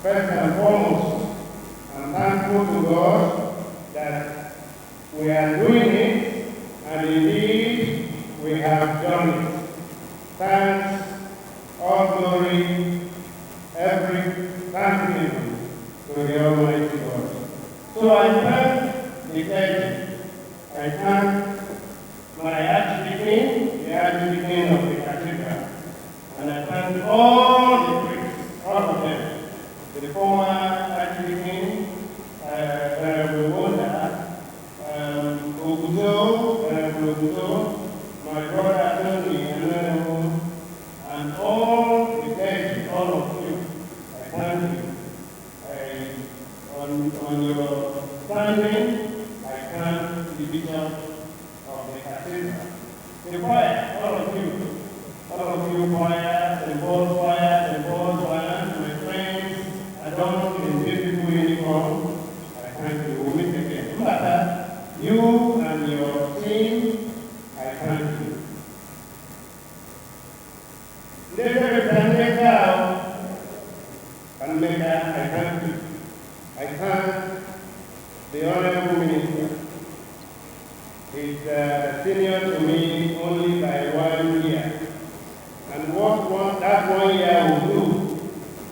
First and foremost, I'm thankful to God that we are doing it, and indeed we have done it. Thanks, all glory, every thanksgiving to the Almighty God. So I thank the clergy. I thank my Archdeacon, the Archdeacon of the Cathedral, and I thank all the priests, all of them, the former Archdeacon, my brother Tony, and all the clergy, all of you. I thank you. On your standing, I thank the bishop of the cathedral. The choir, all of you choirs, and board choirs, and board choirs, my friends, adorned in beautiful uniform, I thank you. We'll meet again. But you and your team, I thank you. I thank you. I thank the Honorable Minister. He's senior to me only by 1 year. And what that 1 year will do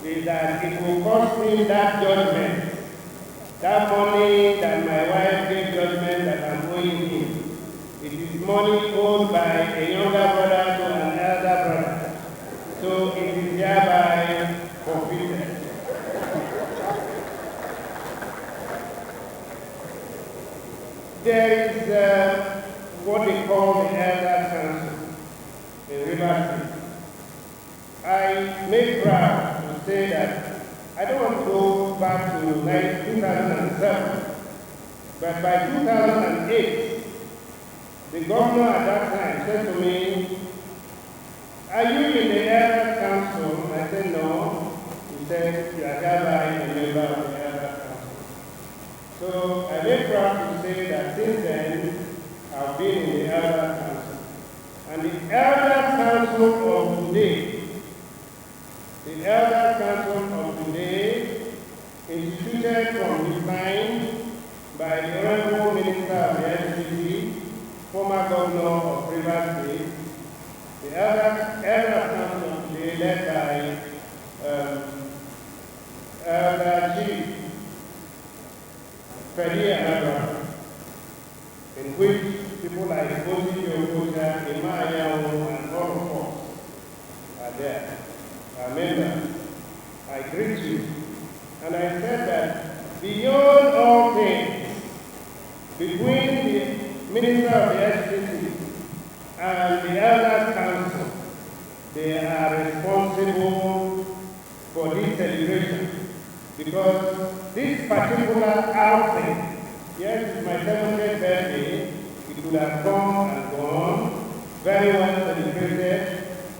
is that it will cost me that judgment, that money that my wife gave judgment that I'm owing him. It is money owed by a younger brother to an elder brother. So it is thereby forfeited. There is what they call the Elder Council in Rivers State. I make proud to say that I don't want to go back to 2007, but by 2008, the governor at that time said to me, "Are you in the Elder Council?" I said, "No." He said, "You are hereby a member of the Elder Council." So I make proud to say that since then, I've been in the Elder Council. And the Elder Council of today, instituted from the time by the Honorable Minister of the FCT, former Governor of Rivers State, the Elder Council of today led by Elder Chief in which people like Oko-Jumbo, and all of us are there, are members. I greet you. And I said that beyond all things, between the Minister of the FCT and the Elder Council, they are responsible for this celebration. Because this particular outing, yes, it's my 70th birthday, it would have come and gone, very well celebrated,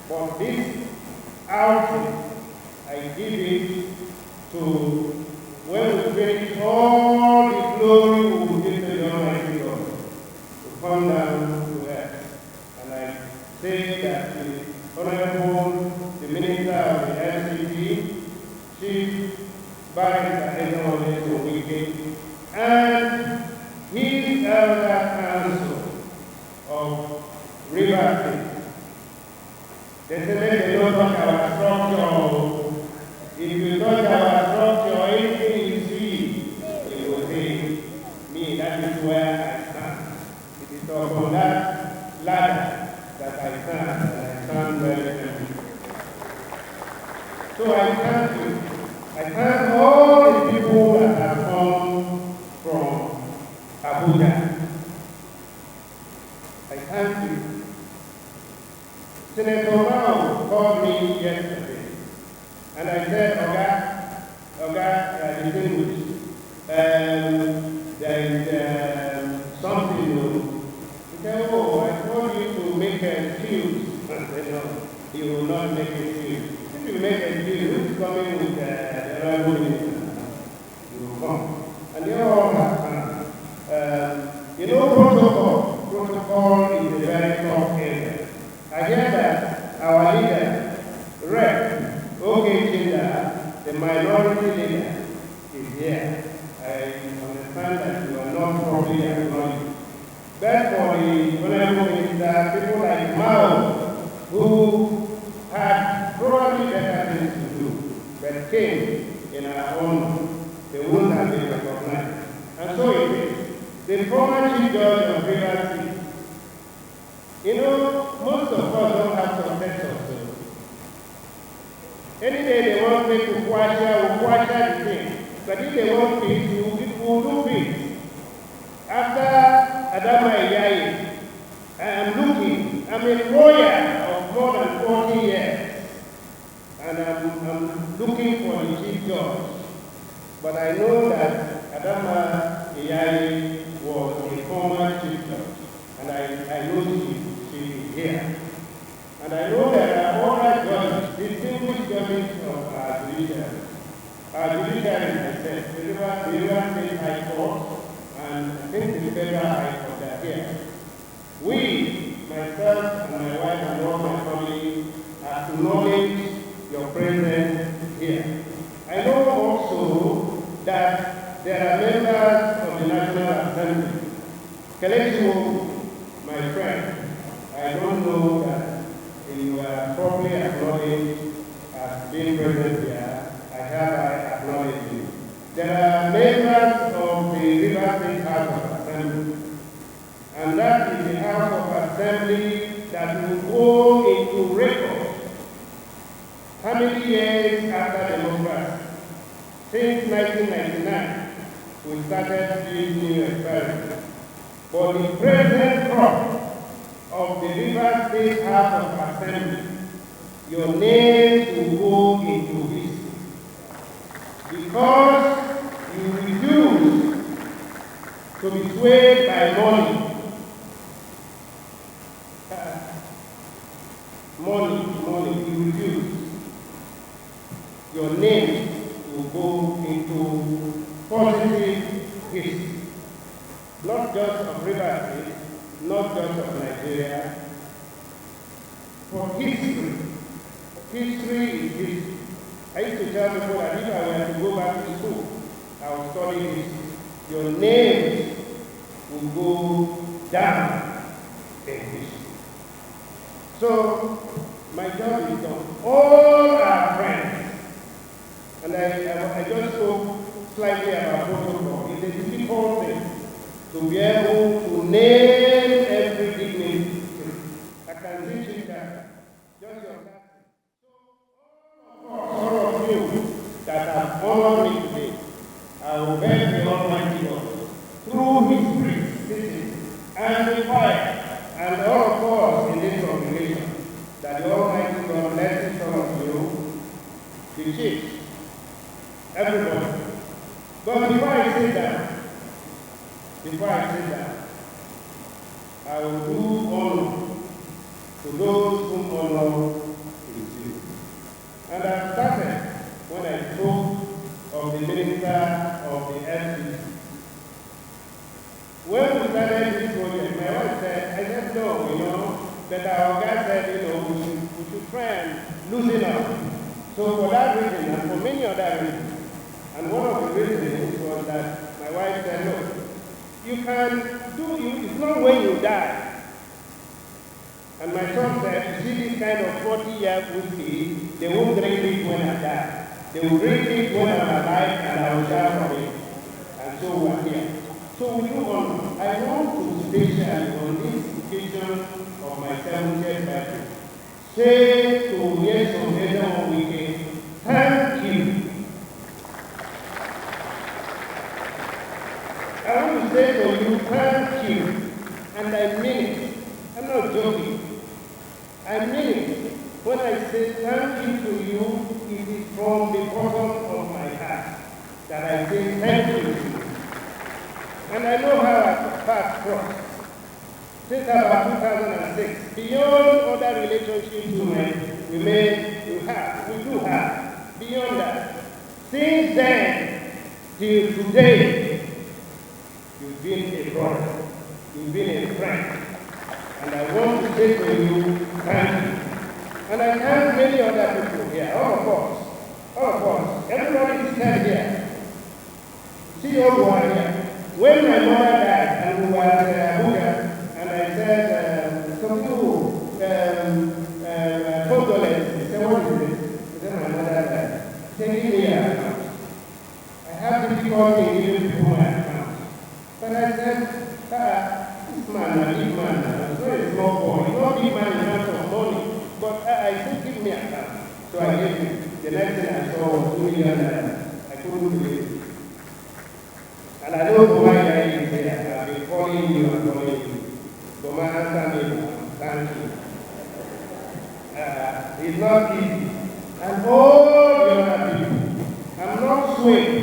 but this outing, I give it to when we finish all the glory we will give to the Almighty God, to come down to earth. And I say that the Honorable, the Minister of the FCT, Chief Fubara Impeachment Wike, and his Elder Council of Rivers State. They say they don't talk our structure. If you touch our structure, anything you see, you will say, me, that is where I stand. It is upon that ladder that I stand, and I stand very firmly. So I thank you. I thank all the people that have come from Abuja. I thank you. Senator Mao called me yesterday, and I said, Oga, distinguished, there is something new. He said, oh, I told you to make an excuse. I said, no, you will not make an excuse. If you make an excuse, who's coming with the Honorable Minister? You will come. And they all have come. You know, protocol is a very tough area. I hear that our leader, Rep. Oko-Jumbo, the the minority leader is here. I understand that you are not properly acknowledged. But for the Honorable Minister, people like Mao, who had probably better things to do, but came in our own, they wouldn't have been recognized. And so it is. The former Chief Judge of Rivers State, you know, most of us don't have successors. Any day they want me to quash the thing. But if they want peace, we will do peace. After Amaewhule, I am I'm a lawyer of more than 40 years. And I'm looking for the Chief Judge. But I know that Amaewhule was a former Chief Judge. And I know she is here. And I know there are other judges, distinguished judges of our judiciary. Our judiciary myself, the River State High Court, and I think the Federal High Court are here. We, myself and my wife and all my family, acknowledge your presence here. I know also that there are members of the National Assembly. Kelechi, my friend, I don't know that you are properly acknowledged as being present here. I acknowledge you. There are members of the River State House of Assembly, and that is the House of Assembly that will go into record how many years after democracy. Since 1999, we started these new experiments. For the present crop of the River State House of Assembly, your name will go into history. Because you refuse to be swayed by money. You refuse. Your name will go into positive history. Not just of River State, not just of Nigeria, for history. History is history. I used to tell people that if I were to go back to school, I would study history. Your name will go down in history. So, my job is done. All our friends, and I just spoke slightly about protocol. It's a difficult thing to be able to name every dignitary. I can teach you that. Just your captain. So all of you that have honored me today, I will beg the Almighty God, through His grace, and the fire, and all of us in this congregation, that the Almighty God bless each one of you, the chiefs, everybody. But before I sit down, I will do honor to those whom honor is due. And I started when I spoke of the Minister of the FCT. When we started this project, my wife said, I said, no, but our guy said, we should try and loosen up. So for that reason, and for many other reasons, and one of the reasons was that my wife said, no, you can do, it's not when you die. And my son said, you see this kind of 40-year whiskey, they won't drink it when I die. They will drink it when I'm alive and I will die from it. And so we're here. So we do honor. I want to specially on this occasion of my 70th birthday, say to Nyesom, thank you. I want to say to you, thank you. And I mean it. I'm not joking. I mean it. When I say thank you to you, it is from the bottom of my heart that I say thank you to you. And I know how our path crossed. Since about 2006, beyond other relationships we do have, beyond that. Since then, till today, you've been a brother, you've been a friend. And I want to say to you, thank you. And I thank many other people here, all of us, every seated here. See over here. When my mother died, and we were at Abuja, and I said, condolence. He said, what is it? He said, my mother died. He said, give me your account. I have difficulty in giving people my account. But I said, this man, a big man, I'm very small boy. He's not big man in terms of money. But I said, give me an account. So I gave him. The next thing I saw was 2 million naira. I couldn't believe it. And I don't know why I is there. I've been calling you and calling you. So my answer me, thank you. It's not easy. And all the other people, I'm not swayed.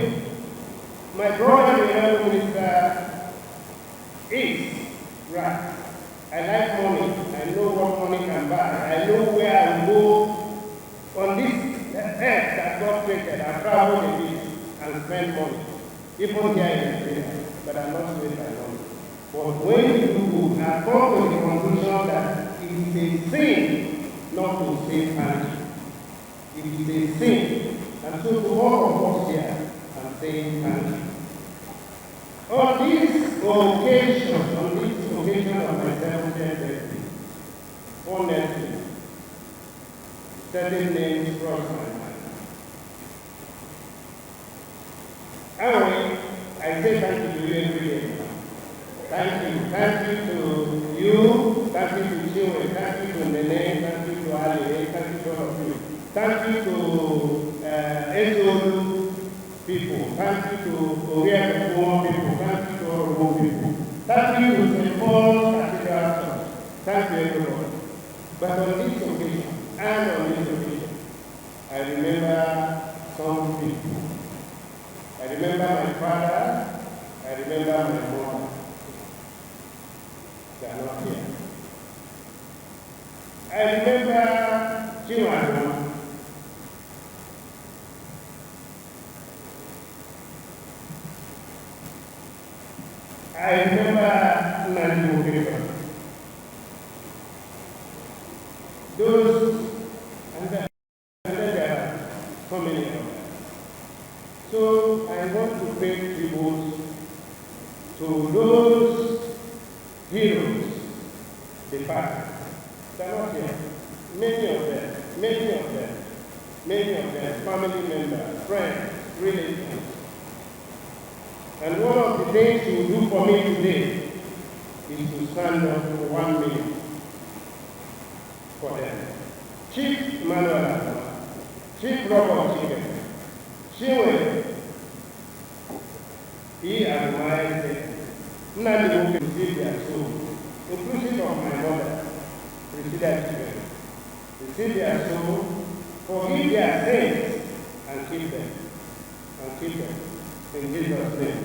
My brother, the health minister, is right. I like money. I know what money can buy. I know where I will go on this earth that God created. I travel a bit and spend money. Even here in Nigeria. But I'm not swayed by money. But when you do good, I come to the conclusion that it is a sin not to say thank you. It is a sin. And so to all of us here, I'm saying thank you. On this occasion of my 70th birthday, honestly, certain names cross my mind. Anyway, I say thank you to you every day. Thank you. Thank you to you. Thank you to Chiwe. Thank you to Nene. Thank you to Ali. Thank you to all of you. Thank you to Ezodu people. Thank you to Korea people. Thank you to all people. Thank you to St. Paul's Cathedral Church. Thank you everyone. But on this occasion, and on this occasion, I remember some people. I remember my father. I remember my mother. They are not here. I remember Chiwano. I remember Nnamdi Kanu. Those, and then there are so many of them. So I want to pay tribute to those heroes, the past. They are not here. Many of them, family members, friends, relatives. And one of the things you do for me today is to stand up for 1 minute for them. Chief Manuel, Chief Robert Chicken, Chiwe, he admired them. Nnamdi Kanu received their soul, inclusive of my mother, received their children, receive their soul, forgive their sins, and keep them. In Jesus' name.